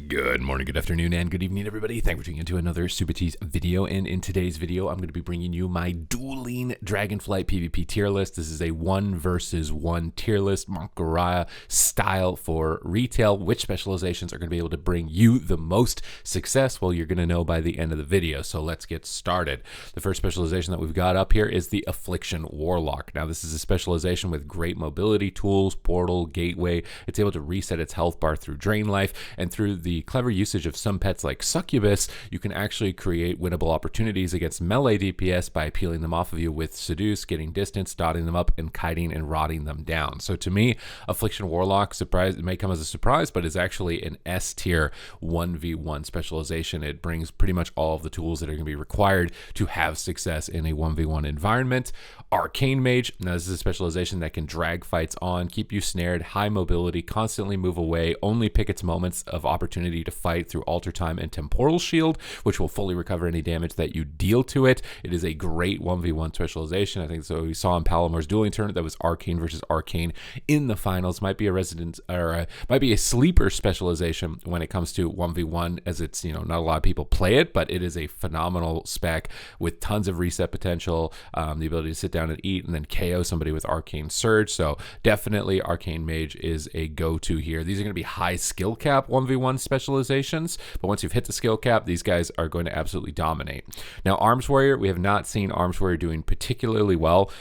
Good morning, good afternoon, and good evening, everybody. Thank you for tuning into another Supatease video. And in today's video, I'm going to be bringing you my dueling Dragonflight PvP tier list. This is a 1 versus 1 tier list, Monkaraya style for retail. Which specializations are going to be able to bring you the most success? Well, you're going to know by the end of the video. So let's get started. The first specialization that we've got up here is the Affliction Warlock. Now, this is a specialization with great mobility tools, portal, gateway. It's able to reset its health bar through drain life, and through the clever usage of some pets like Succubus, you can actually create winnable opportunities against melee DPS by peeling them off of you with Seduce, getting distance, dotting them up, and kiting and rotting them down. So to me, Affliction Warlock, it may come as a surprise, but is actually an S tier 1v1 specialization. It brings pretty much all of the tools that are going to be required to have success in a 1v1 environment. Arcane Mage, now this is a specialization that can drag fights on, keep you snared, high mobility, constantly move away, only pick its moments of opportunity to fight through Alter Time and Temporal Shield, which will fully recover any damage that you deal to it. It is a great 1v1 specialization. I think so. We saw in Palomar's dueling tournament that was Arcane versus Arcane in the finals. Might be a sleeper specialization when it comes to 1v1, as it's, not a lot of people play it, but it is a phenomenal spec with tons of reset potential, the ability to sit down and eat and then KO somebody with Arcane Surge. So definitely Arcane Mage is a go-to here. These are going to be high skill cap 1v1 specializations, but once you've hit the skill cap, these guys are going to absolutely dominate. Now, Arms Warrior, we have not seen Arms Warrior doing particularly well.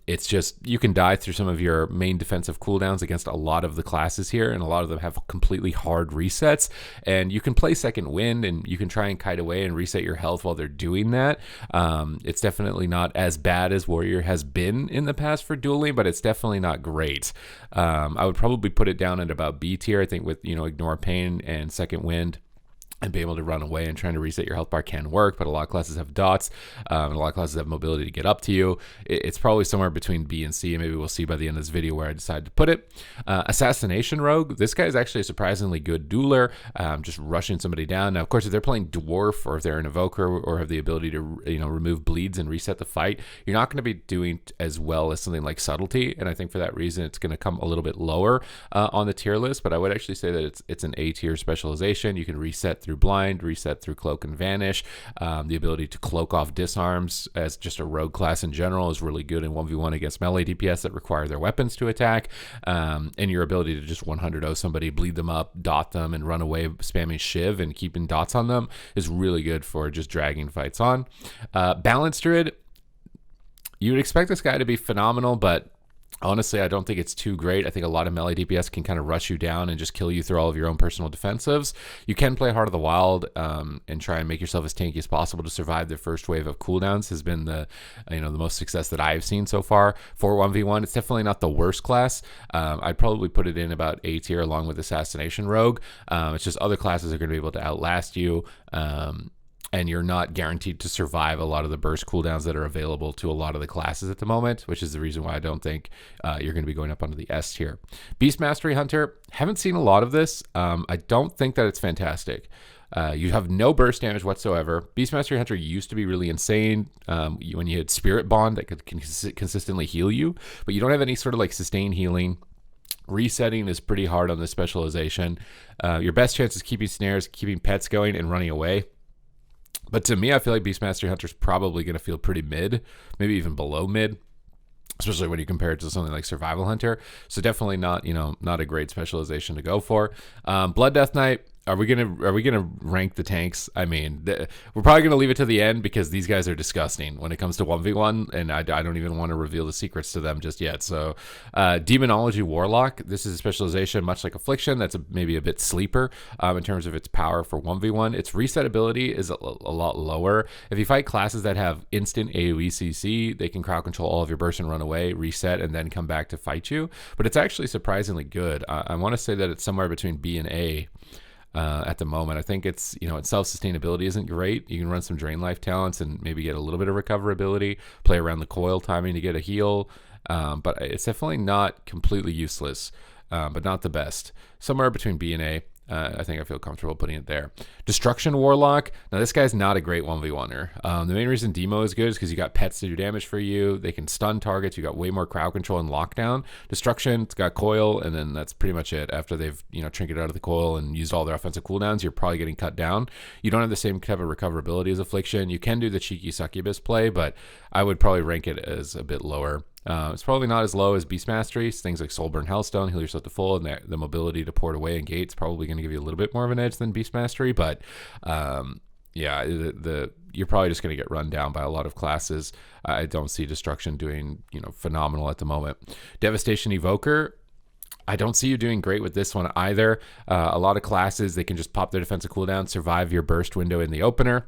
It's just, you can die through some of your main defensive cooldowns against a lot of the classes here, and a lot of them have completely hard resets, and you can play Second Wind, and you can try and kite away and reset your health while they're doing that. It's definitely not as bad as Warrior has been in the past for dueling, but it's definitely not great. I would probably put it down at about B tier. I think with, Ignore Pain and Second Wind, and be able to run away and trying to reset your health bar can work, but a lot of classes have dots, and a lot of classes have mobility to get up to you. It's probably somewhere between B and C. Maybe we'll see by the end of this video where I decide to put it. Assassination Rogue, this guy is actually a surprisingly good dueler, just rushing somebody down. Now, of course, if they're playing Dwarf, or if they're an Evoker, or have the ability to remove bleeds and reset the fight, you're not going to be doing as well as something like Subtlety, and I think for that reason it's going to come a little bit lower on the tier list, but I would actually say that it's an A tier specialization. You can reset through Blind, reset through Cloak and Vanish. The ability to cloak off disarms as just a rogue class in general is really good in 1v1 against melee DPS that require their weapons to attack. And your ability to just 100-0 somebody, bleed them up, dot them, and run away spamming Shiv and keeping dots on them is really good for just dragging fights on. Balanced Druid, you would expect this guy to be phenomenal, but honestly, I don't think it's too great. I think a lot of melee DPS can kind of rush you down and just kill you through all of your own personal defensives. You can play Heart of the Wild and try and make yourself as tanky as possible to survive the first wave of cooldowns. Has been the most success that I've seen so far for 1v1. It's definitely not the worst class. I'd probably put it in about A tier along with Assassination Rogue. It's just other classes are going to be able to outlast you. And you're not guaranteed to survive a lot of the burst cooldowns that are available to a lot of the classes at the moment, which is the reason why I don't think you're going to be going up onto the S tier. Beast Mastery Hunter, haven't seen a lot of this. I don't think that it's fantastic. You have no burst damage whatsoever. Beast Mastery Hunter used to be really insane when you had Spirit Bond that could consistently heal you, but you don't have any sort of like sustained healing. Resetting is pretty hard on this specialization. Your best chance is keeping snares, keeping pets going, and running away. But to me, I feel like Beastmaster Hunter's probably going to feel pretty mid, maybe even below mid, especially when you compare it to something like Survival Hunter. So definitely not a great specialization to go for. Blood Death Knight. Are we gonna rank the tanks? I mean, we're probably gonna leave it to the end because these guys are disgusting when it comes to 1v1, and I don't even want to reveal the secrets to them just yet. So, Demonology Warlock. This is a specialization much like Affliction. That's maybe a bit sleeper in terms of its power for 1v1. Its reset ability is a lot lower. If you fight classes that have instant AoE CC, they can crowd control all of your burst and run away, reset, and then come back to fight you. But it's actually surprisingly good. I want to say that it's somewhere between B and A. At the moment, I think its self-sustainability isn't great. You can run some drain life talents and maybe get a little bit of recoverability, play around the coil timing to get a heal, but it's definitely not completely useless, but not the best. Somewhere between B and A. I think I feel comfortable putting it there. Destruction Warlock. Now, this guy's not a great 1v1er. The main reason Demo is good is because you got pets to do damage for you. They can stun targets. You got way more crowd control and lockdown. Destruction, it's got coil, and then that's pretty much it. After they've, trinketed out of the coil and used all their offensive cooldowns, you're probably getting cut down. You don't have the same type of recoverability as Affliction. You can do the cheeky succubus play, but I would probably rank it as a bit lower. It's probably not as low as Beast Mastery. Things like Soulburn, Hellstone, heal yourself to full, and the mobility to port away and gate's probably going to give you a little bit more of an edge than Beast Mastery. But yeah, you're probably just going to get run down by a lot of classes. I don't see Destruction doing phenomenal at the moment. Devastation Evoker. I don't see you doing great with this one either. A lot of classes, they can just pop their defensive cooldown, survive your burst window in the opener.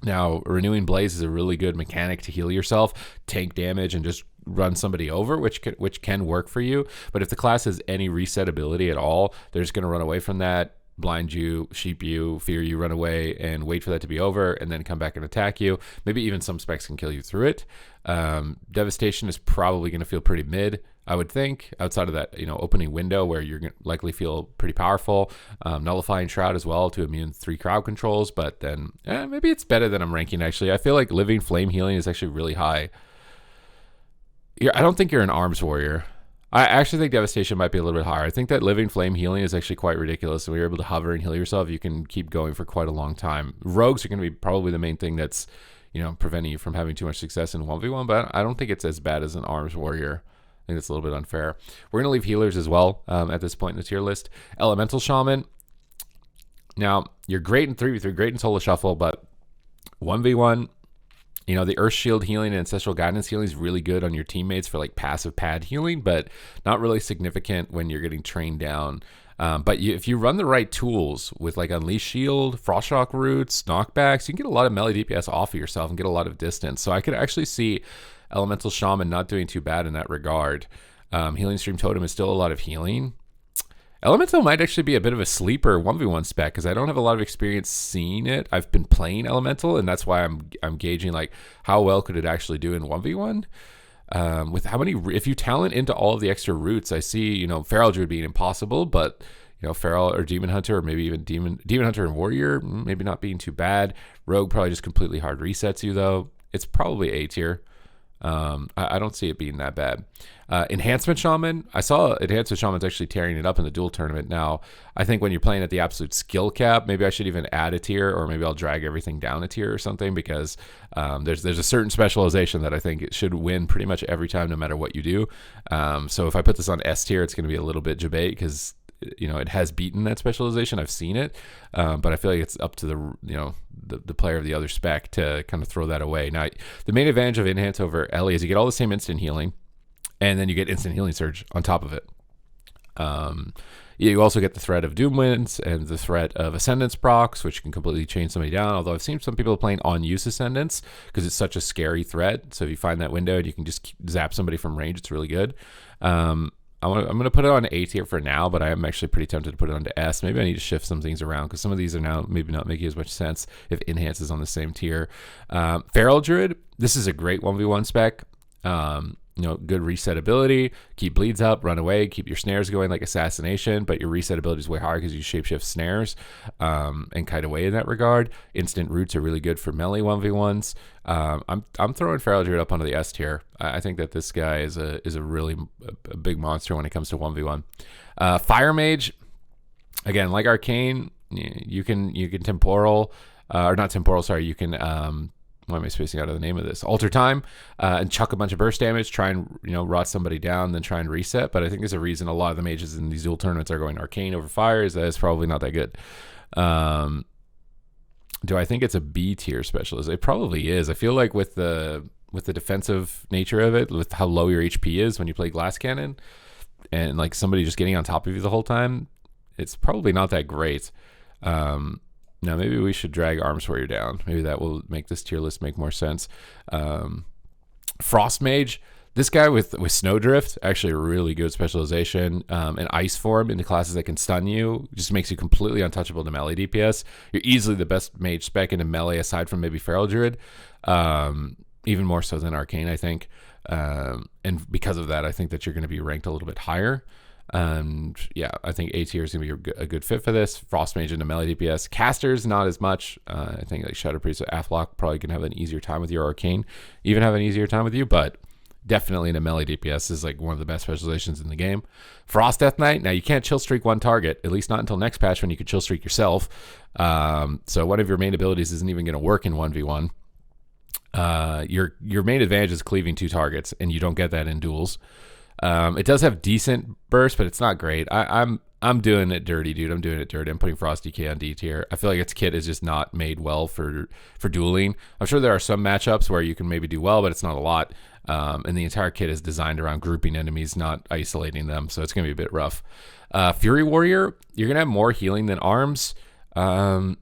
Now, Renewing Blaze is a really good mechanic to heal yourself, tank damage, and just run somebody over, which can work for you. But if the class has any reset ability at all, they're just going to run away from that, blind you, sheep you, fear you, run away, and wait for that to be over, and then come back and attack you. Maybe even some specs can kill you through it. Devastation is probably going to feel pretty mid, I would think, outside of that opening window where you're going to likely feel pretty powerful. Nullifying Shroud as well to immune 3 crowd controls, but then maybe it's better than I'm ranking, actually. I feel like Living Flame Healing is actually really high. I don't think you're an arms warrior. I actually think Devastation might be a little bit higher. I think that Living Flame Healing is actually quite ridiculous. When you're able to hover and heal yourself, you can keep going for quite a long time. Rogues are going to be probably the main thing that's preventing you from having too much success in 1v1, but I don't think it's as bad as an arms warrior. I think that's a little bit unfair. We're going to leave healers as well at this point in the tier list. Elemental Shaman. Now, you're great in 3v3, great in solo shuffle, but 1v1, the Earth Shield healing and Ancestral Guidance healing is really good on your teammates for like passive pad healing, but not really significant when you're getting trained down. But if you run the right tools with like Unleash Shield, Frost Shock Roots, knockbacks, you can get a lot of melee DPS off of yourself and get a lot of distance. So I could actually see Elemental Shaman not doing too bad in that regard. Healing Stream Totem is still a lot of healing. Elemental might actually be a bit of a sleeper 1v1 spec because I don't have a lot of experience seeing it. I've been playing Elemental, and that's why I'm gauging like how well could it actually do in 1v1. With how many, if you talent into all of the extra roots, I see Feral Druid being impossible, but Feral or Demon Hunter, or maybe even Demon Hunter and Warrior, maybe not being too bad. Rogue probably just completely hard resets you though. It's probably A tier. I don't see it being that bad. Enhancement Shaman, I saw Enhancement Shaman's actually tearing it up in the duel tournament. Now, I think when you're playing at the absolute skill cap, maybe I should even add a tier, or maybe I'll drag everything down a tier or something, because there's a certain specialization that I think it should win pretty much every time, no matter what you do. So if I put this on S tier, it's going to be a little bit debate because it has beaten that specialization. I've seen it, but I feel like it's up to the player of the other spec to kind of throw that away. Now, the main advantage of Enhance over Ellie is you get all the same instant healing, and then you get instant healing surge on top of it. You also get the threat of Doom Winds and the threat of Ascendance procs, which can completely change somebody down. Although I've seen some people playing on use Ascendance because it's such a scary threat. So if you find that window and you can just zap somebody from range, it's really good. I'm going to put it on A tier for now, but I am actually pretty tempted to put it onto S. Maybe I need to shift some things around because some of these are now maybe not making as much sense if Enhance is on the same tier. Feral Druid, this is a great 1v1 spec. Good reset ability, keep bleeds up, run away, keep your snares going like Assassination, but your reset ability is way higher because you shapeshift snares and kite away in that regard. Instant roots are really good for melee 1v1s. I'm throwing Feral Druid up onto the S tier. I think that this guy is a really a big monster when it comes to 1v1. Fire Mage, again, like Arcane, you can temporal, or not temporal, sorry, you can why am I spacing out of the name of this? Alter Time, and chuck a bunch of burst damage, try and rot somebody down, then try and reset. But I think there's a reason a lot of the mages in these duel tournaments are going Arcane over Fire. Is that it's probably not that good. Do I think it's a B tier specialist? It probably is. I feel like with the defensive nature of it, with how low your HP is when you play Glass Cannon, and like somebody just getting on top of you the whole time, it's probably not that great. Now, maybe we should drag Arms Warrior down. Maybe that will make this tier list make more sense. Frost Mage, this guy with Snowdrift, actually a really good specialization. And Ice Form into classes that can stun you just makes you completely untouchable to melee DPS. You're easily the best mage spec into melee aside from maybe Feral Druid. Even more so than Arcane, I think. And because of that, I think that you're going to be ranked a little bit higher. And yeah, I think A tier is going to be a good fit for this. Frost Mage into melee DPS. Casters, not as much. I think like Shadow Priest or Warlock probably can have an easier time with your Arcane. Even have an easier time with you, but definitely in a melee DPS is like one of the best specializations in the game. Frost Death Knight. Now you can't chill streak one target, at least not until next patch when you could chill streak yourself. So one of your main abilities isn't even going to work in 1v1. Your main advantage is cleaving 2 targets, and you don't get that in duels. It does have decent burst, but it's not great. I'm doing it dirty, dude. I'm doing it dirty. I'm putting Frost DK on D tier. I feel like its kit is just not made well for dueling. I'm sure there are some matchups where you can maybe do well, but it's not a lot. And the entire kit is designed around grouping enemies, not isolating them. So it's going to be a bit rough. Fury Warrior, you're going to have more healing than arms. But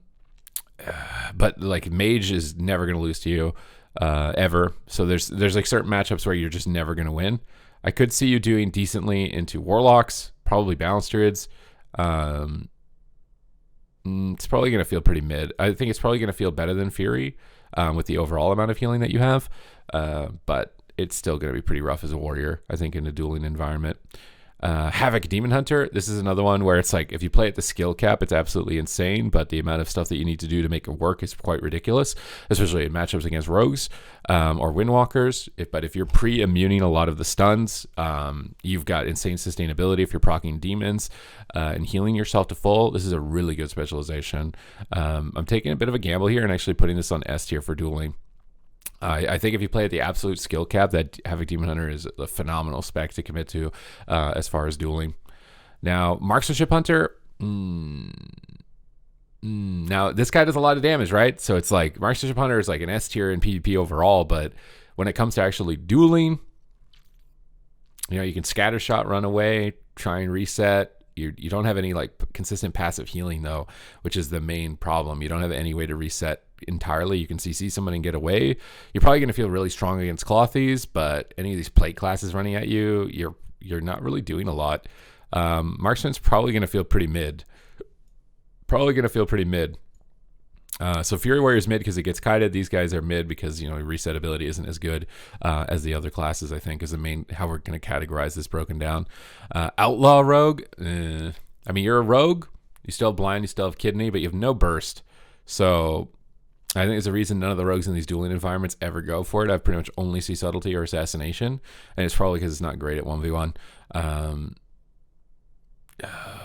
like Mage is never going to lose to you ever. So there's like certain matchups where you're just never going to win. I could see you doing decently into Warlocks, probably Balanced Druids. It's probably going to feel pretty mid. I think it's probably going to feel better than Fury with the overall amount of healing that you have. But it's still going to be pretty rough as a warrior, I think, in a dueling environment. Havoc Demon Hunter. This is another one where it's like if you play at the skill cap, it's absolutely insane, but the amount of stuff that you need to do to make it work is quite ridiculous, especially in matchups against rogues or windwalkers. But if you're pre-immuning a lot of the stuns, you've got insane sustainability if you're proccing demons and healing yourself to full. This is a really good specialization. I'm taking a bit of a gamble here and actually putting this on S tier for dueling. I think if you play at the absolute skill cap, that Havoc Demon Hunter is a phenomenal spec to commit to as far as dueling. Now, Marksmanship Hunter. Now, this guy does a lot of damage, right? So it's like Marksmanship Hunter is like an S tier in PvP overall, but when it comes to actually dueling, you know, you can scatter shot, run away, try and reset. You don't have any like consistent passive healing though, which is the main problem. You don't have any way to reset entirely. You can CC someone and get away. You're probably going to feel really strong against Clothies, but any of these plate classes running at you, you're not really doing a lot. Marksman's probably going to feel pretty mid. So Fury Warrior's mid because it gets kited. These guys are mid because, you know, reset ability isn't as good as the other classes, I think, is the main how we're going to categorize this broken down. Outlaw Rogue. I mean, you're a rogue. You still have blind. You still have kidney, but you have no burst. So I think there's a reason none of the rogues in these dueling environments ever go for it. I pretty much only see subtlety or assassination, and it's probably because it's not great at 1v1.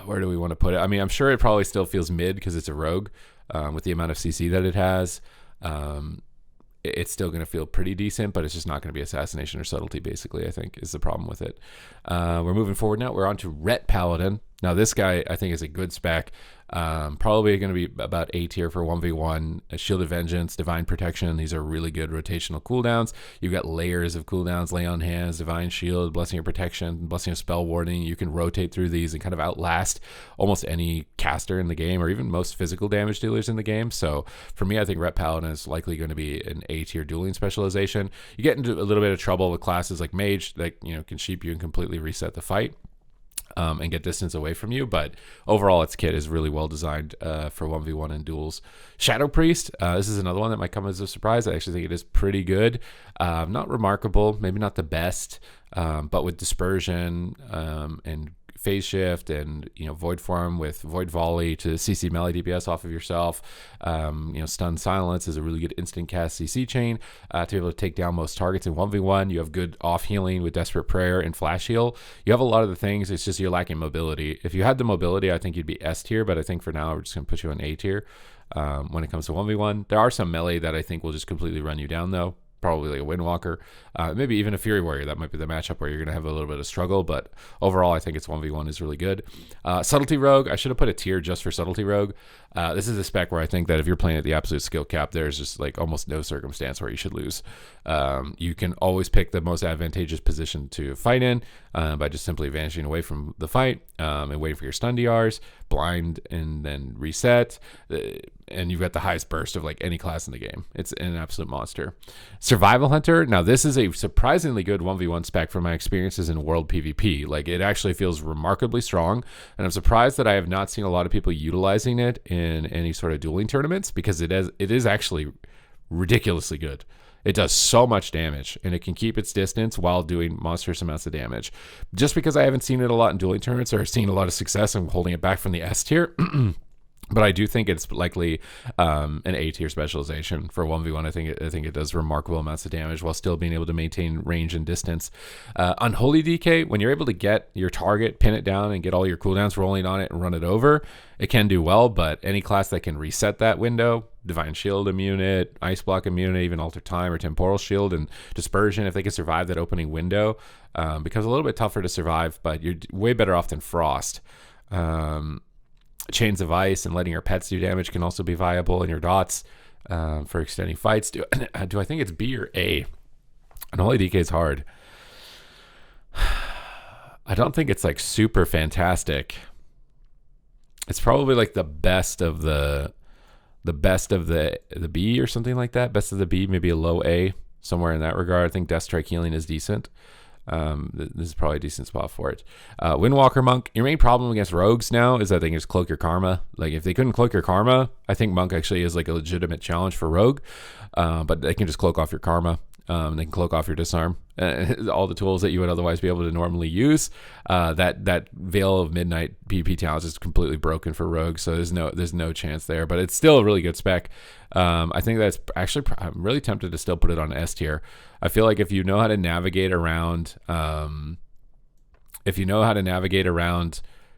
Where do we want to put it? I mean, I'm sure it probably still feels mid because it's a rogue. With the amount of CC that it has, it's still going to feel pretty decent, but it's just not going to be assassination or subtlety, basically, I think, is the problem with it. We're moving forward now. We're on to Ret Paladin. Now, this guy, I think, is a good spec. Probably going to be about A tier for 1v1. Shield of Vengeance, Divine Protection. These are really good rotational cooldowns. You've got layers of cooldowns: Lay on Hands, Divine Shield, Blessing of Protection, Blessing of Spell Warding. You can rotate through these and kind of outlast almost any caster in the game, or even most physical damage dealers in the game. So for me, I think Ret Paladin is likely going to be an A tier dueling specialization. You get into a little bit of trouble with classes like Mage that, you know, can sheep you and completely reset the fight. And get distance away from you, but overall its kit is really well designed for 1v1 and duels. Shadow Priest, this is another one that might come as a surprise. I actually think it is pretty good. Not remarkable, maybe not the best, but with dispersion and phase shift and, you know, void form with void volley to CC melee DPS off of yourself. You know, stun silence is a really good instant cast CC chain to be able to take down most targets in 1v1. You have good off healing with desperate prayer and flash heal. You have a lot of the things. It's just you're lacking mobility. If you had the mobility, I think you'd be S tier, but I think for now we're just going to put you on A tier when it comes to 1v1. There are some melee that I think will just completely run you down though. Probably like a Windwalker, maybe even a Fury Warrior. That might be the matchup where you're going to have a little bit of struggle, but overall, I think it's 1v1 is really good. Subtlety Rogue, I should have put a tier just for Subtlety Rogue. This is a spec where I think that if you're playing at the absolute skill cap, there's just like almost no circumstance where you should lose. You can always pick the most advantageous position to fight in by just simply vanishing away from the fight and waiting for your stun DRs, blind, and then reset. And you've got the highest burst of like any class in the game. It's an absolute monster. Survival Hunter. Now, this is a surprisingly good 1v1 spec from my experiences in World PvP. Like, it actually feels remarkably strong, and I'm surprised that I have not seen a lot of people utilizing it in any sort of dueling tournaments because it is actually ridiculously good. It does so much damage, and it can keep its distance while doing monstrous amounts of damage. Just because I haven't seen it a lot in dueling tournaments or seen a lot of success, I'm holding it back from the S tier. But I do think it's likely an A tier specialization for 1v1. I think it does remarkable amounts of damage while still being able to maintain range and distance. Unholy DK, when you're able to get your target, pin it down, and get all your cooldowns rolling on it and run it over, it can do well. But any class that can reset that window, Divine Shield immune it, Ice Block immune it, even Alter Time or Temporal Shield and Dispersion, if they can survive that opening window, becomes a little bit tougher to survive, but you're way better off than Frost. Chains of Ice and letting your pets do damage can also be viable in your dots for extending fights. Do I think it's B or A? Unholy DK is hard. I don't think it's like super fantastic. It's probably like the best of the B or something like that. Best of the B, maybe a low A, somewhere in that regard. I think Death Strike healing is decent. This is probably a decent spot for it. Windwalker Monk, your main problem against rogues now is that they can just cloak your karma. Like if they couldn't cloak your karma, I think Monk actually is like a legitimate challenge for rogue. But they can just cloak off your karma. They can cloak off your disarm, all the tools that you would otherwise be able to normally use. That Veil of Midnight PvP talent is completely broken for rogue, so there's no chance there. But it's still a really good spec. I think that's actually, I'm really tempted to still put it on S tier. I feel like if you know how to navigate around,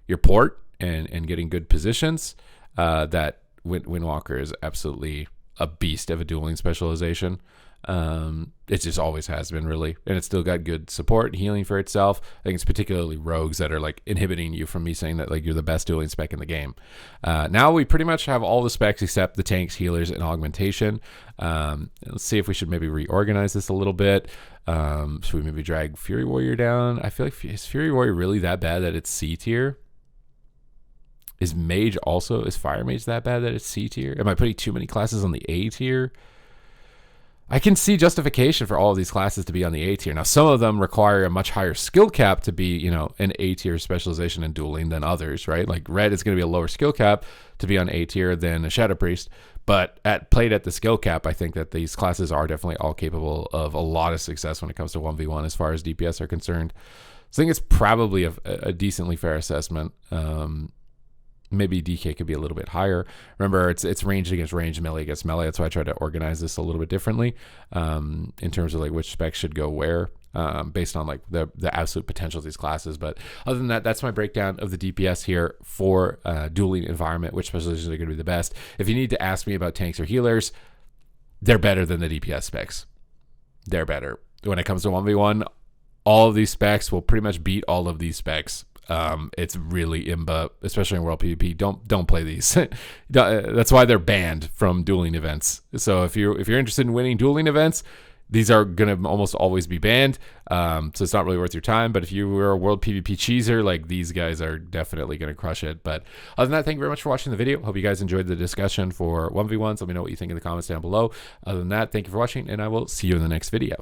your port and getting good positions, that Windwalker is absolutely a beast of a dueling specialization. It just always has been, really, and it's still got good support and healing for itself. I think it's particularly rogues that are like inhibiting you from me saying that like you're the best dueling spec in the game. Now we pretty much have all the specs except the tanks, healers, and augmentation. Let's see if we should maybe reorganize this a little bit. Should we maybe drag Fury Warrior down? I feel like, is Fury Warrior really that bad that it's C tier? Is Fire Mage that bad that it's C tier? Am I putting too many classes on the A tier? I can see justification for all of these classes to be on the A tier. Now, some of them require a much higher skill cap to be, an A tier specialization in dueling than others, right? Like Red is going to be a lower skill cap to be on A tier than a Shadow Priest. But played at the skill cap, I think that these classes are definitely all capable of a lot of success when it comes to 1v1 as far as DPS are concerned. So I think it's probably a decently fair assessment. Maybe DK could be a little bit higher. Remember, it's ranged against range, melee against melee. That's why I tried to organize this a little bit differently in terms of like which specs should go where, based on like the absolute potential of these classes. But other than that, that's my breakdown of the DPS here for dueling environment, which specializations are going to be the best. If you need to ask me about tanks or healers, they're better than the DPS specs. They're better. When it comes to 1v1, all of these specs will pretty much beat all of these specs. It's really imba, especially in World PvP. Don't play these. That's why they're banned from dueling events. So if you're interested in winning dueling events, these are gonna almost always be banned. So it's not really worth your time. But if you were a World PvP cheeser, like these guys are definitely gonna crush it. But other than that, thank you very much for watching the video. Hope you guys enjoyed the discussion for 1v1s. Let me know what you think in the comments down below. Other than that, thank you for watching, and I will see you in the next video.